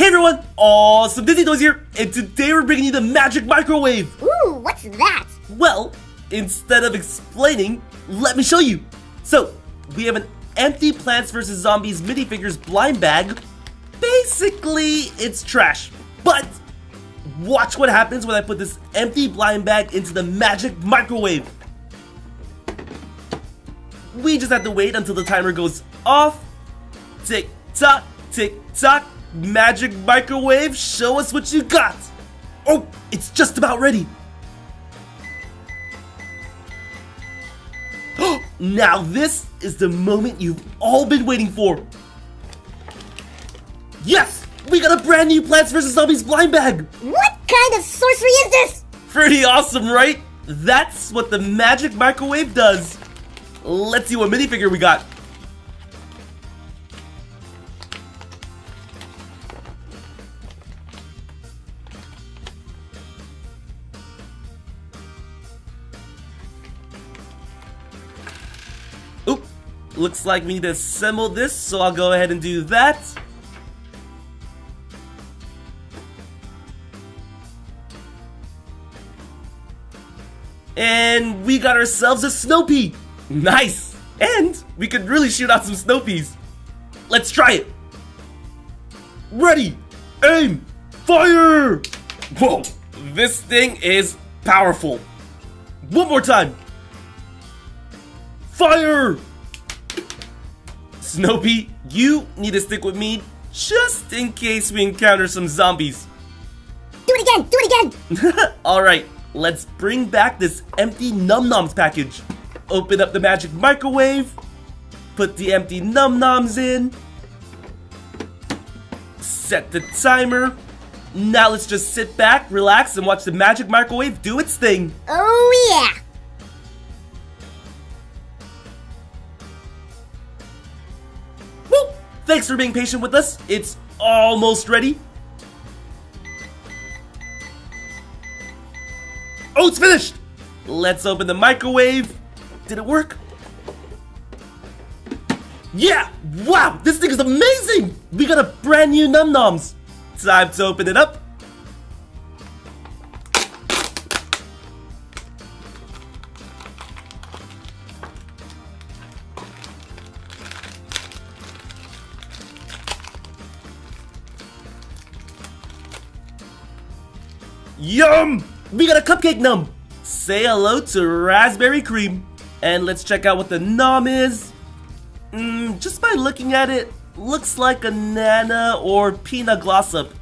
everyone, awesome Disney Toys here, and today we're bringing you the magic microwave. Ooh, what's that? Well, instead of explaining, let me show you. So, we have an empty Plants vs. Zombies minifigures blind bag. Basically, it's trash, but watch what happens when I put this empty blind bag into the magic microwave. We just have to wait until the timer goes off. Tick tock, tick tock. Magic microwave, show us what you got. Oh, it's just about ready. Now this is the moment you've all been waiting for. Yes, we got a brand new Plants vs. Zombies blind bag. What kind of sorcery is this? Pretty awesome, right? That's what the magic microwave does. Let's see what minifigure we got. Oop, looks like we need to assemble this, so I'll go ahead and do that. And we got ourselves a Snoopy! Nice! And we could really shoot out some Snoopies. Let's try it! Ready! Aim! Fire! Whoa! This thing is powerful! One more time! Fire! Snoopy, you need to stick with me just in case we encounter some zombies. Do it again! Do it again! Alright, let's bring back this empty Num Noms package. Open up the magic microwave, put the empty Num Noms in, set the timer. Now let's just sit back, relax, and watch the magic microwave do its thing. Oh yeah! Woo! Thanks for being patient with us. It's almost ready. Oh, it's finished! Let's open the microwave. Did it work? Yeah! Wow! This thing is amazing! We got a brand new Num Noms. Time to open it up. Yum! We got a cupcake num. Say hello to raspberry cream. And let's check out what the nom is. Just by looking at it, looks like a nana or peanut glossop.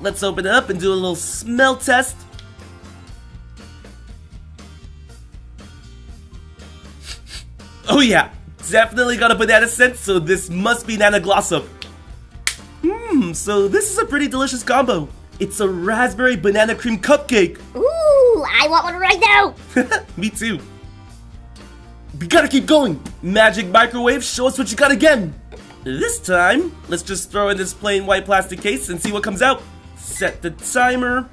Let's open it up and do a little smell test. Oh yeah, definitely got a banana scent, so this must be nana glossop. So this is a pretty delicious combo. It's a raspberry banana cream cupcake. Ooh, I want one right now! Me too. We gotta keep going. Magic microwave, show us what you got again. This time, let's just throw in this plain white plastic case and see what comes out. Set the timer.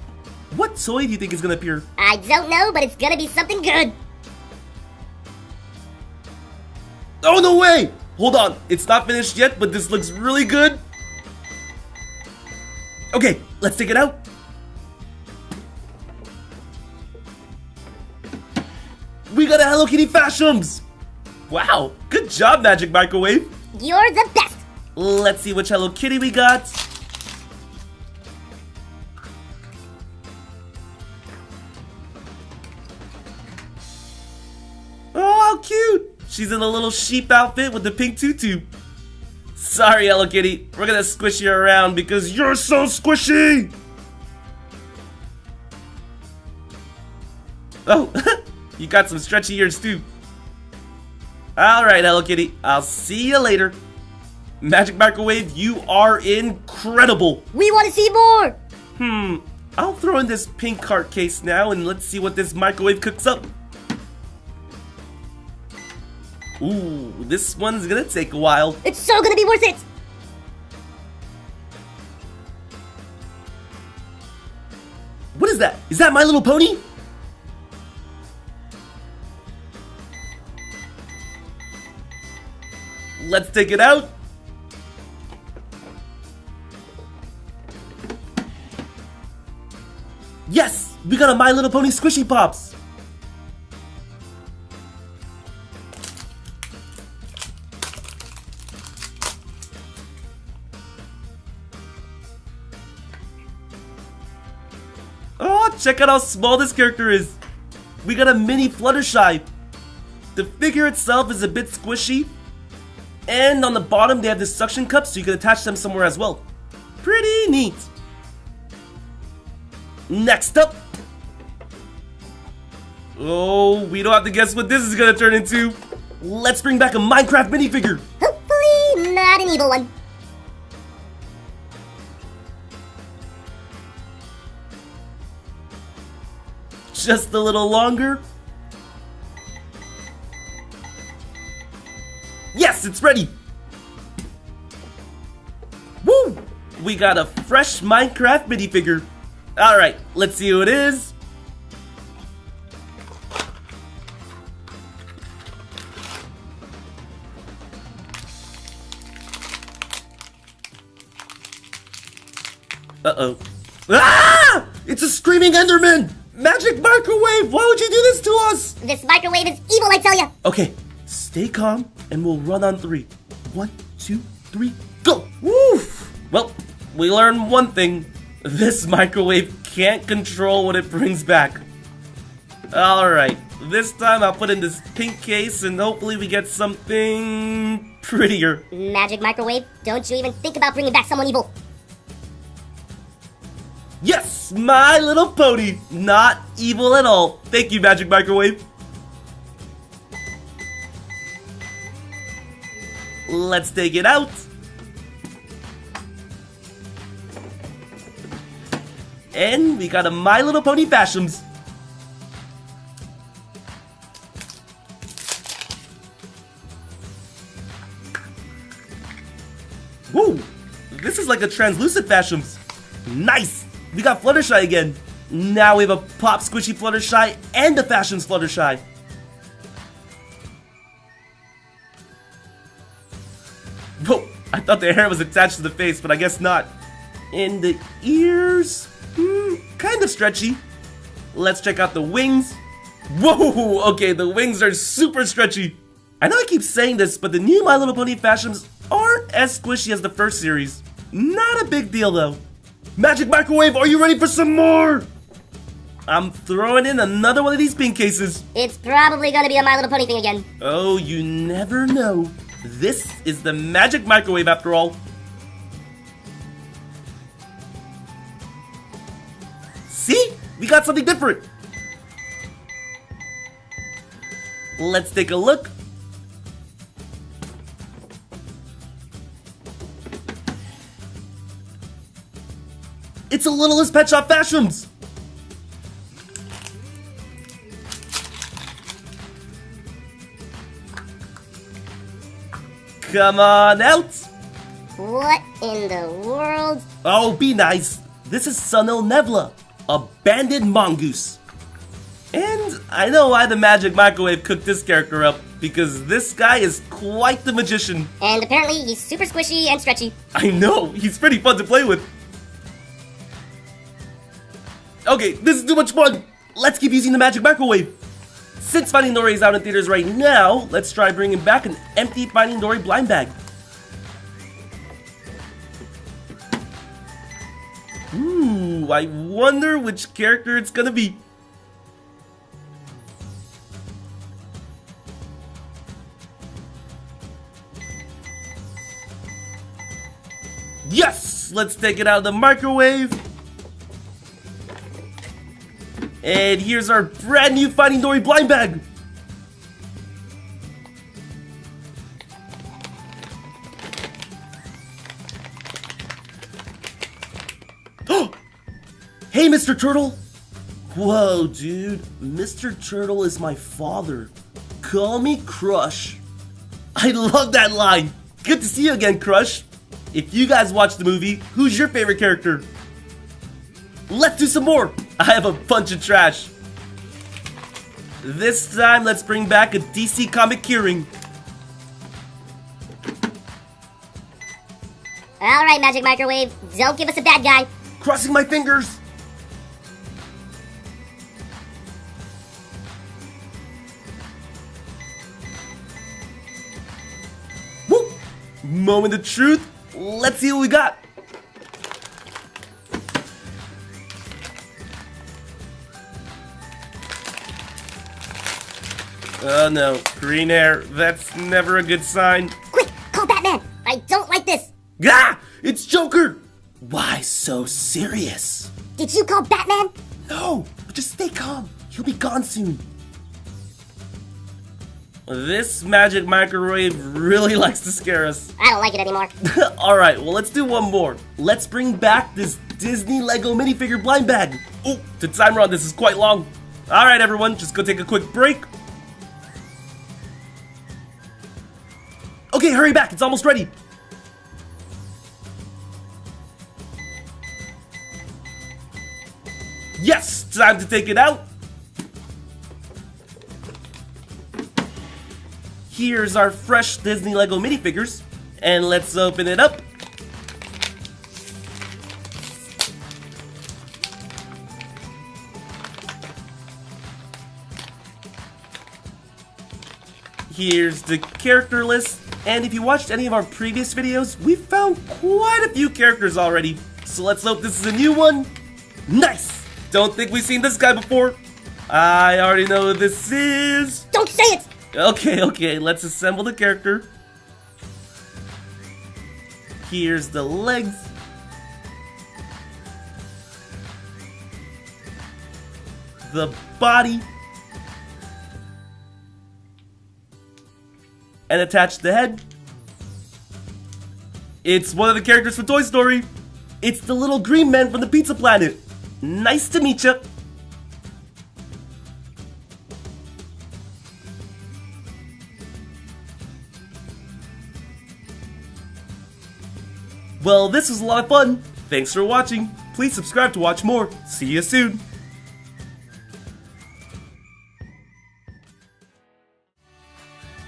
What toy do you think is gonna appear? I don't know, but it's gonna be something good. Oh, no way! Hold on, it's not finished yet, but this looks really good. Okay, let's take it out. We got a Hello Kitty Fashions! Wow, good job, Magic Microwave. You're the best! Let's see which Hello Kitty we got. Oh, how cute! She's in a little sheep outfit with the pink tutu. Sorry, Hello Kitty, we're gonna squish you around because you're so squishy! Oh, you got some stretchy ears too. Alright, Hello Kitty, I'll see you later. Magic Microwave, you are incredible! We want to see more! I'll throw in this pink cart case now and let's see what this microwave cooks up. Ooh, this one's gonna take a while. It's so gonna be worth it! What is that? Is that My Little Pony? Let's take it out. Yes! We got a My Little Pony Squishy Pops! Oh, check out how small this character is! We got a mini Fluttershy! The figure itself is a bit squishy, and on the bottom they have this suction cup so you can attach them somewhere as well. Pretty neat! Next up! Oh, we don't have to guess what this is gonna turn into! Let's bring back a Minecraft minifigure! Hopefully not an evil one. Just a little longer. Yes, it's ready! Woo! We got a fresh Minecraft minifigure. Alright, let's see who it is. Uh-oh. Ah! It's a screaming Enderman! Magic Microwave! Why would you do this to us? This microwave is evil, I tell ya. Okay, stay calm and we'll run on 3. 1, 2, 3, go! Woof! Well, we learned one thing. This microwave can't control what it brings back. Alright, this time I'll put in this pink case and hopefully we get something prettier. Magic microwave, don't you even think about bringing back someone evil. Yes, My Little Pony! Not evil at all. Thank you, Magic Microwave. Let's take it out. And we got a My Little Pony Fashions. Woo! This is like a translucent Fashions. Nice! We got Fluttershy again. Now we have a Pop Squishy Fluttershy and a Fashions Fluttershy. Whoa, I thought the hair was attached to the face, but I guess not. And the ears? Kind of stretchy. Let's check out the wings. Whoa, okay, the wings are super stretchy. I know I keep saying this, but the new My Little Pony Fashions aren't as squishy as the first series. Not a big deal though. Magic Microwave, are you ready for some more? I'm throwing in another one of these pink cases. It's probably gonna be a My Little Pony thing again. Oh, you never know. This is the Magic Microwave after all. See? We got something different. Let's take a look. It's a Littlest Pet Shop Fashions! Come on out! What in the world? Oh, be nice. This is Sunil Nevla, a banded mongoose. And I know why the Magic Microwave cooked this character up, because this guy is quite the magician. And apparently he's super squishy and stretchy. I know, he's pretty fun to play with. Okay, this is too much fun. Let's keep using the Magic Microwave. Since Finding Dory is out in theaters right now, let's try bringing back an empty Finding Dory blind bag. Ooh, I wonder which character it's gonna be. Yes! Let's take it out of the microwave. And here's our brand new Finding Dory blind bag. Hey, Mr. Turtle. Whoa, dude. Mr. Turtle is my father. Call me Crush. I love that line. Good to see you again, Crush. If you guys watch the movie, who's your favorite character? Let's do some more. I have a bunch of trash. This time, let's bring back a DC comic keyring. Alright, Magic Microwave, don't give us a bad guy. Crossing my fingers. Moment of truth. Let's see what we got. Oh no, green hair. That's never a good sign. Quick, call Batman. I don't like this. Ah! It's Joker! Why so serious? Did you call Batman? No, but just stay calm. He'll be gone soon. This magic microwave really likes to scare us. I don't like it anymore. Alright, well let's do one more. Let's bring back this Disney Lego minifigure blind bag. Oh, the timer on this is quite long. Alright everyone, just go take a quick break. Okay, hurry back, it's almost ready. Yes, time to take it out. Here's our fresh Disney Lego minifigures, and let's open it up. Here's the character list, and if you watched any of our previous videos, we found quite a few characters already. So let's hope this is a new one. Nice! Don't think we've seen this guy before. I already know who this is. Don't say it! Okay, let's assemble the character. Here's the legs. The body. And attach the head. It's one of the characters from Toy Story. It's the little green man from the Pizza Planet. Nice to meet ya. Well, this was a lot of fun. Thanks for watching. Please subscribe to watch more. See you soon.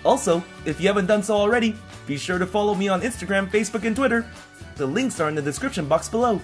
Also, if you haven't done so already, be sure to follow me on Instagram, Facebook, and Twitter. The links are in the description box below.